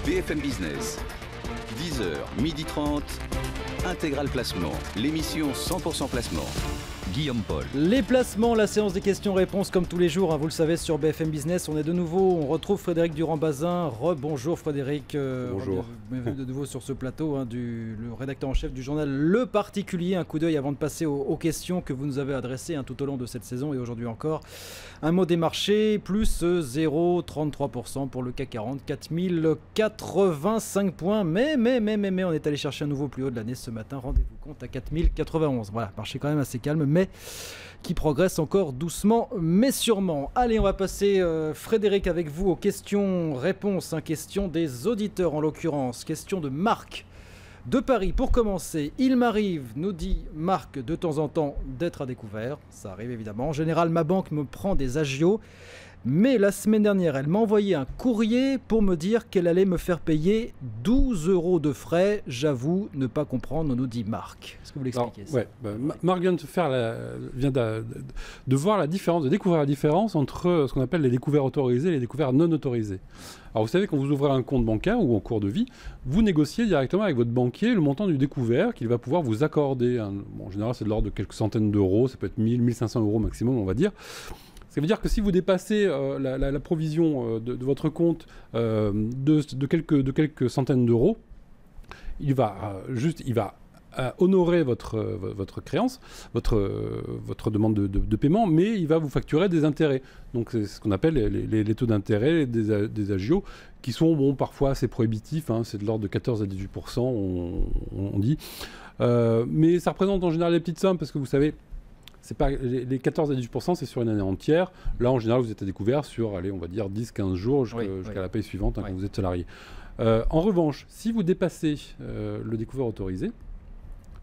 BFM Business, 10h, 12h30, Intégral Placement, l'émission 100% placement. Guillaume Paul. Les placements, la séance des questions-réponses comme tous les jours, hein, vous le savez sur BFM Business, on est de nouveau, on retrouve Frédéric Durand-Bazin. Rebonjour Frédéric. Bonjour. Bienvenue de nouveau sur ce plateau, hein, le rédacteur en chef du journal Le Particulier. Un coup d'œil avant de passer aux questions que vous nous avez adressées, hein, tout au long de cette saison et aujourd'hui encore. Un mot des marchés, plus 0,33% pour le CAC 40, 4085 points. Mais, on est allé chercher un nouveau plus haut de l'année ce matin. Rendez-vous compte à 4091. Voilà, marché quand même assez calme, mais qui progresse encore doucement mais sûrement. Allez, on va passer, Frédéric, avec vous aux questions-réponses. Hein, question des auditeurs en l'occurrence. Question de Marc de Paris. Pour commencer, il m'arrive, nous dit Marc, de temps en temps d'être à découvert. Ça arrive évidemment. En général, ma banque me prend des agios. Mais la semaine dernière, elle m'a envoyé un courrier pour me dire qu'elle allait me faire payer 12 € de frais. J'avoue ne pas comprendre, nous dit Marc. Est-ce que vous l'expliquez ça? Marc vient de voir la différence, de découvrir la différence entre ce qu'on appelle les découverts autorisés et les découverts non autorisés. Alors vous savez, quand vous ouvrez un compte bancaire ou en cours de vie, vous négociez directement avec votre banquier le montant du découvert qu'il va pouvoir vous accorder. En général, c'est de l'ordre de quelques centaines d'euros, ça peut être 1000, 1500 € maximum, on va dire. Ça veut dire que si vous dépassez la provision de votre compte de quelques centaines d'euros, il va honorer votre créance, votre demande de paiement, mais il va vous facturer des intérêts. Donc c'est ce qu'on appelle les taux d'intérêt des agios, qui sont parfois assez prohibitifs, hein, c'est de l'ordre de 14 à 18%, on dit. Mais ça représente en général des petites sommes, parce que vous savez, c'est pas, les 14 à 18%, c'est sur une année entière. Là, en général, vous êtes à découvert sur, allez, on va dire 10-15 jours jusqu'à la paye suivante, hein, quand vous êtes salarié. En revanche, si vous dépassez le découvert autorisé,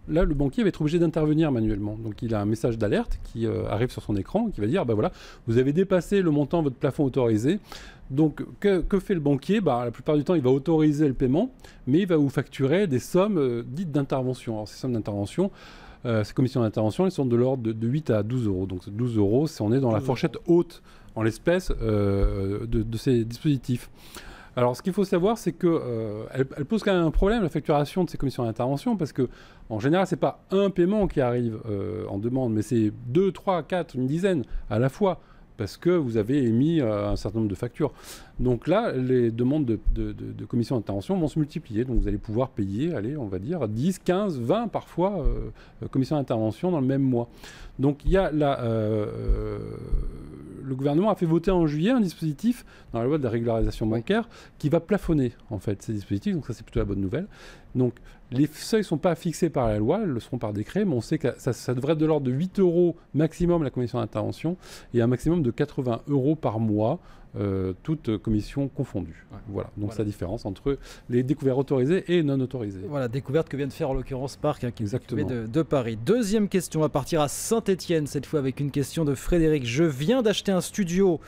là, le banquier va être obligé d'intervenir manuellement. Donc, il a un message d'alerte qui arrive sur son écran, qui va dire, voilà, vous avez dépassé le montant de votre plafond autorisé. Donc, que fait le banquier? La plupart du temps, il va autoriser le paiement, mais il va vous facturer des sommes dites d'intervention. Alors, ces sommes d'intervention, ces commissions d'intervention, elles sont de l'ordre de 8 à 12 €. Donc 12 €, on est dans la fourchette haute, en l'espèce, de ces dispositifs. Alors, ce qu'il faut savoir, c'est qu'elle pose quand même un problème, la facturation de ces commissions d'intervention, parce que en général, c'est pas un paiement qui arrive en demande, mais c'est 2, 3, 4, une dizaine à la fois, parce que vous avez émis un certain nombre de factures. Donc là, les demandes de commissions d'intervention vont se multiplier. Donc vous allez pouvoir payer, allez, on va dire, 10, 15, 20 parfois commissions d'intervention dans le même mois. Donc il y a le gouvernement a fait voter en juillet un dispositif dans la loi de la régularisation bancaire qui va plafonner en fait ces dispositifs. Donc ça, c'est plutôt la bonne nouvelle. Donc les seuils ne sont pas fixés par la loi, elles le seront par décret, mais on sait que ça devrait être de l'ordre de 8 € maximum la commission d'intervention et un maximum de 80 € par mois, toutes commissions confondues. Voilà, donc c'est la différence entre les découvertes autorisées et non autorisées. Voilà, découverte que vient de faire en l'occurrence Marc, hein, qui est occupé de Paris. Deuxième question, on va partir à Saint-Étienne cette fois avec une question de Frédéric. Je viens d'acheter un studio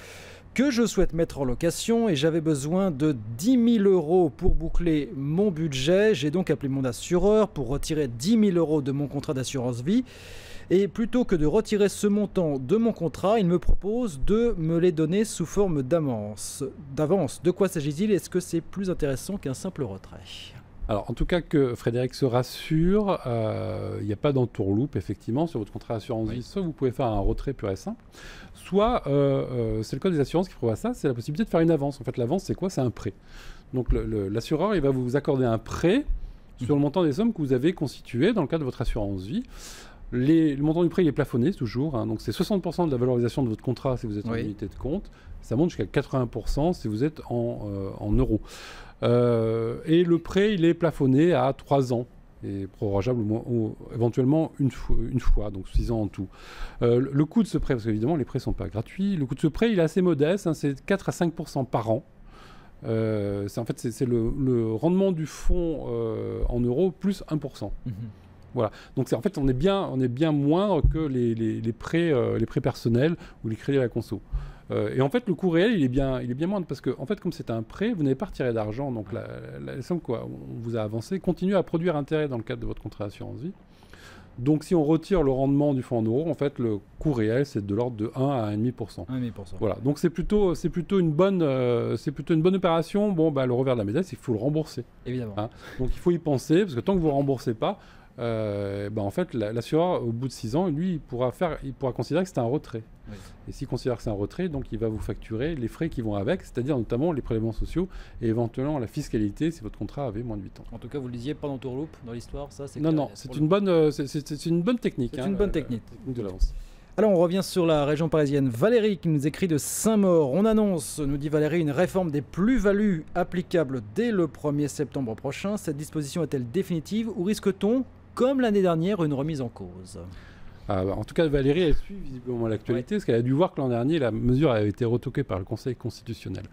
que je souhaite mettre en location et j'avais besoin de 10 000 € pour boucler mon budget. J'ai donc appelé mon assureur pour retirer 10 000 € de mon contrat d'assurance vie. Et plutôt que de retirer ce montant de mon contrat, il me propose de me les donner sous forme d'avance. De quoi s'agit-il? Est-ce que c'est plus intéressant qu'un simple retrait? Alors, en tout cas, que Frédéric se rassure, il n'y a pas d'entourloupe, effectivement, sur votre contrat d'assurance vie. Soit vous pouvez faire un retrait pur et simple, soit, c'est le code des assurances qui prévoit ça, c'est la possibilité de faire une avance. En fait, l'avance, c'est quoi? C'est un prêt. Donc, l'assureur, il va vous accorder un prêt sur le montant des sommes que vous avez constituées dans le cadre de votre assurance vie. Le montant du prêt, il est plafonné toujours, hein, donc c'est 60% de la valorisation de votre contrat si vous êtes en unité de compte. Ça monte jusqu'à 80% si vous êtes en euros. Et le prêt, il est plafonné à 3 ans et prorogeable éventuellement une fois, donc 6 ans en tout. Le coût de ce prêt, parce qu'évidemment les prêts ne sont pas gratuits, le coût de ce prêt, il est assez modeste, hein, c'est 4 à 5% par an. En fait, c'est le rendement du fonds en euros plus 1%. Voilà. Donc en fait, on est bien moindre que les prêts personnels ou les crédits à la conso. Et en fait, le coût réel, il est bien moindre parce que, en fait, comme c'est un prêt, vous n'avez pas retiré d'argent. Donc la somme qu'on vous a avancée continue à produire intérêt dans le cadre de votre contrat d'assurance vie. Donc si on retire le rendement du fonds en euros, en fait, le coût réel, c'est de l'ordre de 1 à 1,5%. 1,5%. Voilà, donc c'est plutôt une bonne opération. Bon, bah, le revers de la médaille, c'est qu'il faut le rembourser. Évidemment. Hein. Donc il faut y penser, parce que tant que vous ne remboursez pas, en fait, l'assureur, au bout de 6 ans, lui, il pourra considérer que c'est un retrait. Oui. Et s'il considère que c'est un retrait, donc il va vous facturer les frais qui vont avec, c'est-à-dire notamment les prélèvements sociaux et éventuellement la fiscalité si votre contrat avait moins de 8 ans. En tout cas, vous le disiez, pas d'entourloupe dans l'histoire, ça c'est Non, c'est une bonne technique. C'est une bonne technique. De l'avance. Alors on revient sur la région parisienne. Valérie qui nous écrit de Saint-Maur. On annonce, nous dit Valérie, une réforme des plus-values applicable dès le 1er septembre prochain. Cette disposition est-elle définitive ou risque-t-on, comme l'année dernière, une remise en cause ? En tout cas, Valérie, elle suit visiblement l'actualité, parce qu'elle a dû voir que l'an dernier, la mesure a été retoquée par le Conseil constitutionnel.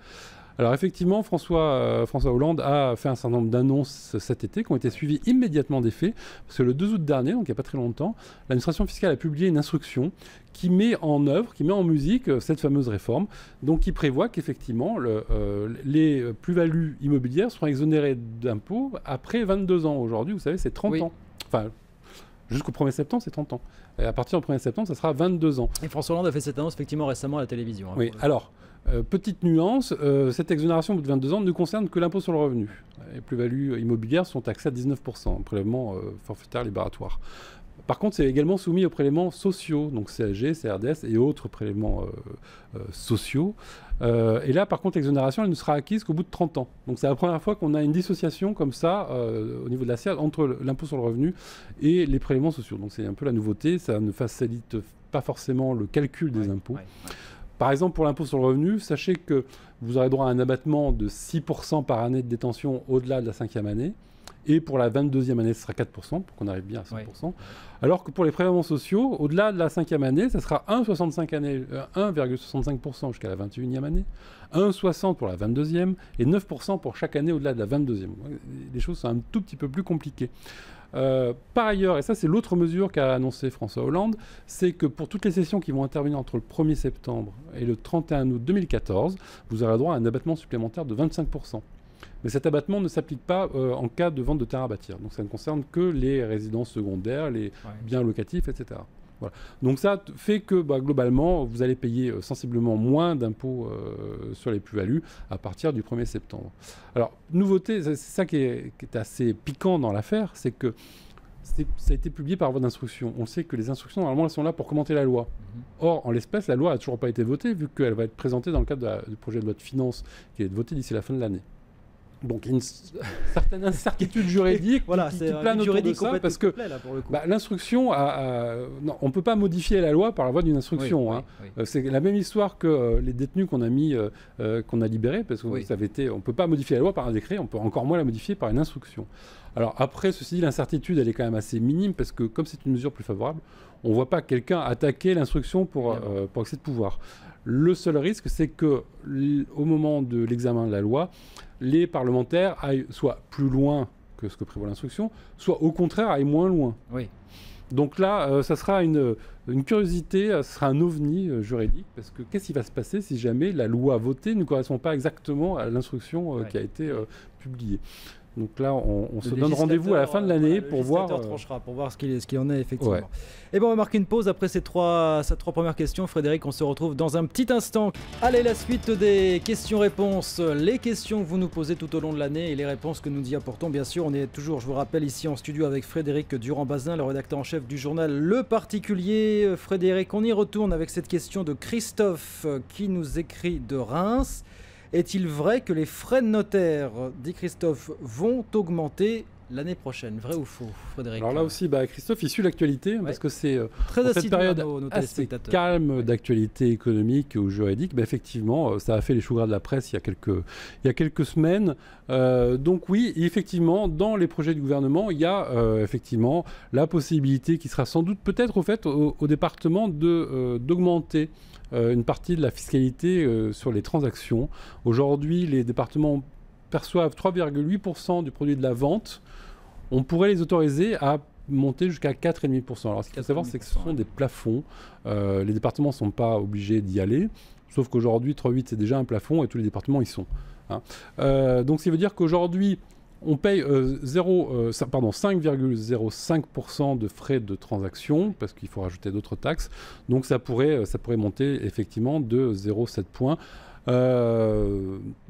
Alors effectivement, François Hollande a fait un certain nombre d'annonces cet été qui ont été suivies immédiatement des faits, parce que le 2 août dernier, donc il n'y a pas très longtemps, l'administration fiscale a publié une instruction qui met en œuvre, qui met en musique cette fameuse réforme, donc qui prévoit qu'effectivement les plus-values immobilières seront exonérées d'impôts après 22 ans. Aujourd'hui, vous savez, c'est 30 ans. Enfin, jusqu'au 1er septembre, c'est 30 ans. Et à partir du 1er septembre, ça sera 22 ans. Et François Hollande a fait cette annonce effectivement récemment à la télévision. Hein, oui, alors, petite nuance, cette exonération au bout de 22 ans ne concerne que l'impôt sur le revenu. Les plus-values immobilières sont taxées à 19%, un prélèvement forfaitaire libératoire. Par contre, c'est également soumis aux prélèvements sociaux, donc CSG, CRDS et autres prélèvements sociaux. Et là, par contre, l'exonération, elle ne sera acquise qu'au bout de 30 ans. Donc c'est la première fois qu'on a une dissociation comme ça, au niveau de la CIR, entre l'impôt sur le revenu et les prélèvements sociaux. Donc c'est un peu la nouveauté, ça ne facilite pas forcément le calcul des impôts. Par exemple, pour l'impôt sur le revenu, sachez que vous aurez droit à un abattement de 6% par année de détention au-delà de la 5e année. Et pour la 22e année, ce sera 4%, pour qu'on arrive bien à 100%. Alors que pour les prélèvements sociaux, au-delà de la 5e année, ça sera 1,65% jusqu'à la 21e année, 1,60% pour la 22e et 9% pour chaque année au-delà de la 22e. Les choses sont un tout petit peu plus compliquées. Par ailleurs, et ça c'est l'autre mesure qu'a annoncé François Hollande, c'est que pour toutes les sessions qui vont intervenir entre le 1er septembre et le 31 août 2014, vous aurez droit à un abattement supplémentaire de 25%. Mais cet abattement ne s'applique pas en cas de vente de terrain à bâtir. Donc ça ne concerne que les résidences secondaires, les biens locatifs, etc. Voilà. Donc ça fait que globalement, vous allez payer sensiblement moins d'impôts sur les plus-values à partir du 1er septembre. Alors, nouveauté, c'est ça qui est assez piquant dans l'affaire, c'est que ça a été publié par voie d'instruction. On sait que les instructions, normalement, elles sont là pour commenter la loi. Or, en l'espèce, la loi n'a toujours pas été votée, vu qu'elle va être présentée dans le cadre du projet de loi de finances qui va être voté d'ici la fin de l'année. Donc il y a une certaine incertitude juridique qui plane autour de ça, parce que l'instruction, on ne peut pas modifier la loi par la voie d'une instruction. C'est la même histoire que les détenus qu'on a libérés, parce que ça avait été, on ne peut pas modifier la loi par un décret, on peut encore moins la modifier par une instruction. Alors après, ceci dit, l'incertitude, elle est quand même assez minime, parce que comme c'est une mesure plus favorable, on ne voit pas quelqu'un attaquer l'instruction pour excès de pouvoir. Le seul risque, c'est que au moment de l'examen de la loi, les parlementaires aillent soit plus loin que ce que prévoit l'instruction, soit au contraire aillent moins loin. Oui. Donc là, ça sera une curiosité, ça sera un ovni juridique, parce que qu'est-ce qui va se passer si jamais la loi votée ne correspond pas exactement à l'instruction qui a été publiée. Donc là, on se donne rendez-vous à la fin de l'année pour voir. Le tranchera, pour voir ce qu'il en est effectivement. Ouais. Et bon, on va marquer une pause après ces trois premières questions. Frédéric, on se retrouve dans un petit instant. Allez, la suite des questions-réponses. Les questions que vous nous posez tout au long de l'année et les réponses que nous y apportons. Bien sûr, on est toujours, je vous rappelle, ici en studio avec Frédéric Durand-Bazin, le rédacteur en chef du journal Le Particulier. Frédéric, on y retourne avec cette question de Christophe qui nous écrit de Reims. Est-il vrai que les frais de notaire, dit Christophe, vont augmenter l'année prochaine? Vrai ou faux, Frédéric? Alors là aussi, Christophe, il suit l'actualité, parce que c'est cette période assez calme d'actualité économique ou juridique. Effectivement, ça a fait les choux gras de la presse il y a quelques semaines. Donc oui, effectivement, dans les projets du gouvernement, il y a effectivement la possibilité qui sera sans doute peut-être au département d'augmenter une partie de la fiscalité sur les transactions. Aujourd'hui, les départements perçoivent 3,8% du produit de la vente. On pourrait les autoriser à monter jusqu'à 4,5%. Alors, ce qu'il faut savoir, c'est que ce sont des plafonds. Les départements ne sont pas obligés d'y aller, sauf qu'aujourd'hui, 3,8, c'est déjà un plafond et tous les départements y sont. Donc, ça veut dire qu'aujourd'hui, on paye 5,05% de frais de transaction, parce qu'il faut rajouter d'autres taxes. Donc ça pourrait monter effectivement de 0,7 points. Là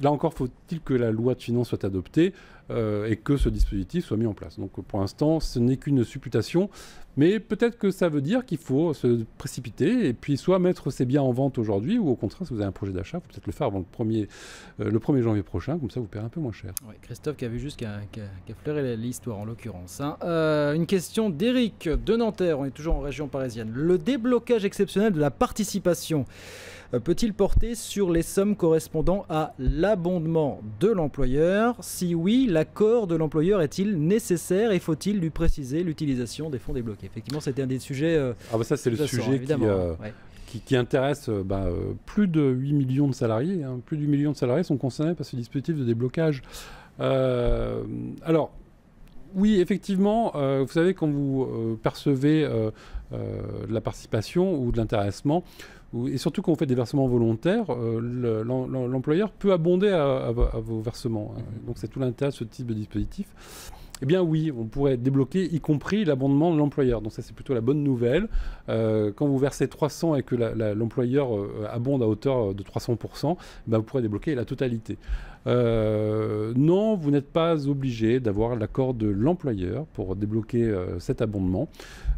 encore, faut-il que la loi de finances soit adoptée et que ce dispositif soit mis en place. Donc pour l'instant, ce n'est qu'une supputation, mais peut-être que ça veut dire qu'il faut se précipiter et puis soit mettre ses biens en vente aujourd'hui, ou au contraire, si vous avez un projet d'achat, il faut peut-être le faire avant le 1er janvier prochain, comme ça vous paierez un peu moins cher. Ouais, Christophe qui a vu juste qui a flairé l'histoire en l'occurrence. Hein. Une question d'Éric de Nanterre, on est toujours en région parisienne. Le déblocage exceptionnel de la participation peut-il porter sur les sommes correspondant à l'abondement de l'employeur? Si oui, l'accord de l'employeur est-il nécessaire et faut-il lui préciser l'utilisation des fonds débloqués? Effectivement, c'était un des sujets... ça, c'est le sujet qui intéresse plus de 8 millions de salariés. Hein. Plus de 8 millions de salariés sont concernés par ce dispositif de déblocage. Alors, oui, effectivement, vous savez, quand vous percevez de la participation ou de l'intéressement, et surtout quand vous faites des versements volontaires, l'employeur peut abonder à vos versements. Hein. Donc c'est tout l'intérêt de ce type de dispositif. Eh bien oui, on pourrait débloquer y compris l'abondement de l'employeur. Donc ça, c'est plutôt la bonne nouvelle. Quand vous versez 300 et que l'employeur abonde à hauteur de 300%, vous pourrez débloquer la totalité. Non, vous n'êtes pas obligé d'avoir l'accord de l'employeur pour débloquer cet abondement.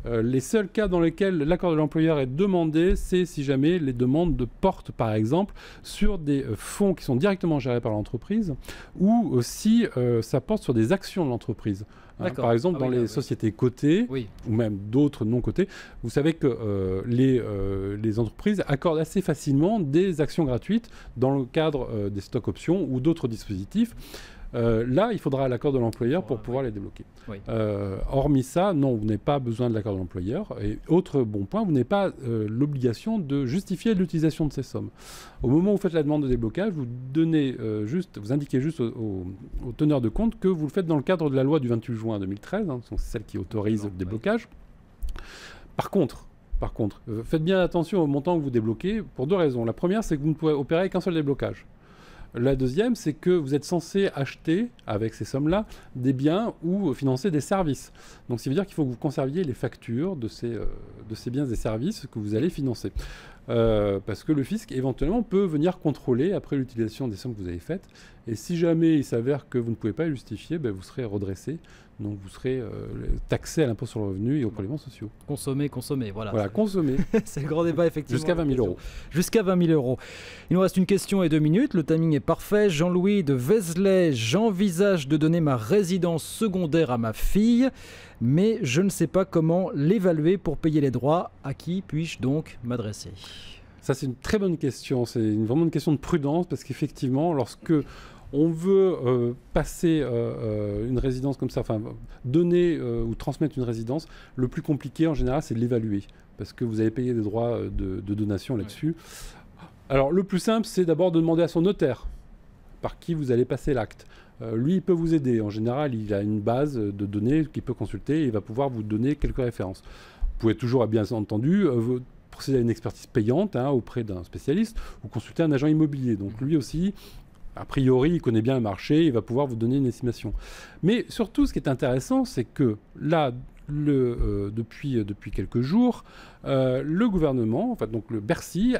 Les seuls cas dans lesquels l'accord de l'employeur est demandé, c'est si jamais les demandes portent, par exemple, sur des fonds qui sont directement gérés par l'entreprise, ou si ça porte sur des actions de l'entreprise. Hein, par exemple, dans les sociétés cotées, ou même d'autres non cotées, vous savez que les entreprises accordent assez facilement des actions gratuites dans le cadre des stock options ou d'autres dispositifs. Là, il faudra l'accord de l'employeur pour pouvoir les débloquer. Oui. Hormis ça, non, vous n'avez pas besoin de l'accord de l'employeur. Et autre bon point, vous n'avez pas l'obligation de justifier l'utilisation de ces sommes. Au moment où vous faites la demande de déblocage, vous indiquez juste au teneur de compte que vous le faites dans le cadre de la loi du 28 juin 2013, hein, c'est celle qui autorise le déblocage. Par contre, faites bien attention au montant que vous débloquez pour deux raisons. La première, c'est que vous ne pouvez opérer qu'un seul déblocage. La deuxième, c'est que vous êtes censé acheter, avec ces sommes-là, des biens ou financer des services. Donc, ça veut dire qu'il faut que vous conserviez les factures de ces biens et services que vous allez financer. Parce que le fisc, éventuellement, peut venir contrôler après l'utilisation des sommes que vous avez faites. Et si jamais il s'avère que vous ne pouvez pas les justifier, vous serez redressé. Donc, vous serez taxé à l'impôt sur le revenu et aux prélèvements sociaux. Consommer, voilà. Voilà, consommer. C'est le grand débat, effectivement. Jusqu'à 20 000 euros. Jusqu'à 20 000 euros. Il nous reste une question et 2 minutes. Le timing est parfait. Jean-Louis de Vézelay, j'envisage de donner ma résidence secondaire à ma fille, mais je ne sais pas comment l'évaluer pour payer les droits. À qui puis-je donc m'adresser? Ça, c'est une très bonne question. C'est vraiment une question de prudence, parce qu'effectivement, lorsque on veut passer une résidence comme ça, enfin donner ou transmettre une résidence, le plus compliqué en général, c'est de l'évaluer, parce que vous allez payer des droits de donation là-dessus. Alors le plus simple, c'est d'abord de demander à son notaire par qui vous allez passer l'acte. Lui, il peut vous aider. En général, il a une base de données qu'il peut consulter et il va pouvoir vous donner quelques références. Vous pouvez toujours, bien entendu, procéder à une expertise payante auprès d'un spécialiste ou consulter un agent immobilier. Donc lui aussi, a priori, il connaît bien le marché, il va pouvoir vous donner une estimation. Mais surtout, ce qui est intéressant, c'est que là, depuis quelques jours, le gouvernement, donc le Bercy,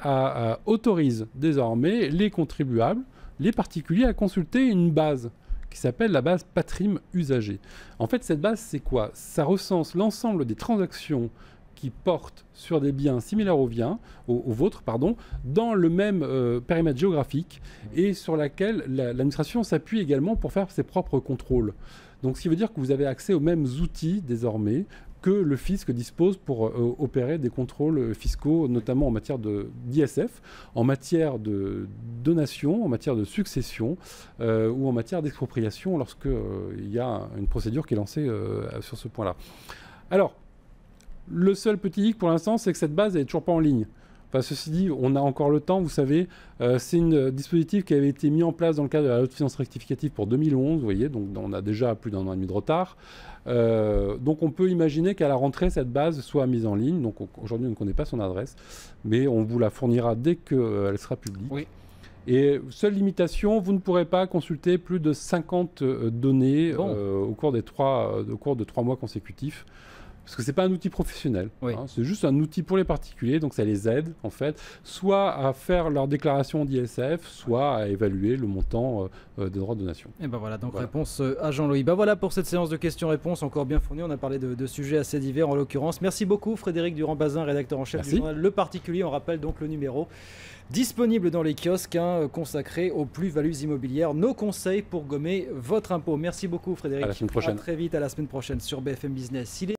autorise désormais les contribuables, les particuliers, à consulter une base qui s'appelle la base Patrim Usager. En fait, cette base, c'est quoi? Ça recense l'ensemble des transactions qui portent sur des biens similaires aux vôtres, dans le même périmètre géographique et sur laquelle l'administration s'appuie également pour faire ses propres contrôles. Donc, ce qui veut dire que vous avez accès aux mêmes outils désormais que le fisc dispose pour opérer des contrôles fiscaux, notamment en matière d'ISF, en matière de donation, en matière de succession ou en matière d'expropriation lorsqu'il y a une procédure qui est lancée sur ce point-là. Alors, le seul petit hic pour l'instant, c'est que cette base n'est toujours pas en ligne. Enfin, ceci dit, on a encore le temps, vous savez. C'est un dispositif qui avait été mis en place dans le cadre de la loi de finances rectificative pour 2011, vous voyez, donc on a déjà plus d'1 an et demi de retard. Donc on peut imaginer qu'à la rentrée, cette base soit mise en ligne. Donc aujourd'hui, on ne connaît pas son adresse, mais on vous la fournira dès qu'elle sera publique. Oui. Et seule limitation, vous ne pourrez pas consulter plus de 50 données au cours de 3 mois consécutifs. Parce que ce n'est pas un outil professionnel, c'est juste un outil pour les particuliers, donc ça les aide en fait, soit à faire leur déclaration d'ISF, soit à évaluer le montant des droits de donation. Et ben voilà, donc réponse à Jean-Louis. Ben voilà pour cette séance de questions-réponses, encore bien fournie, on a parlé de sujets assez divers en l'occurrence. Merci beaucoup Frédéric Durand-Bazin, rédacteur en chef du journal Le Particulier. On rappelle donc le numéro disponible dans les kiosques, consacré aux plus-values immobilières, nos conseils pour gommer votre impôt. Merci beaucoup Frédéric. À la semaine prochaine. À très vite, à la semaine prochaine sur BFM Business.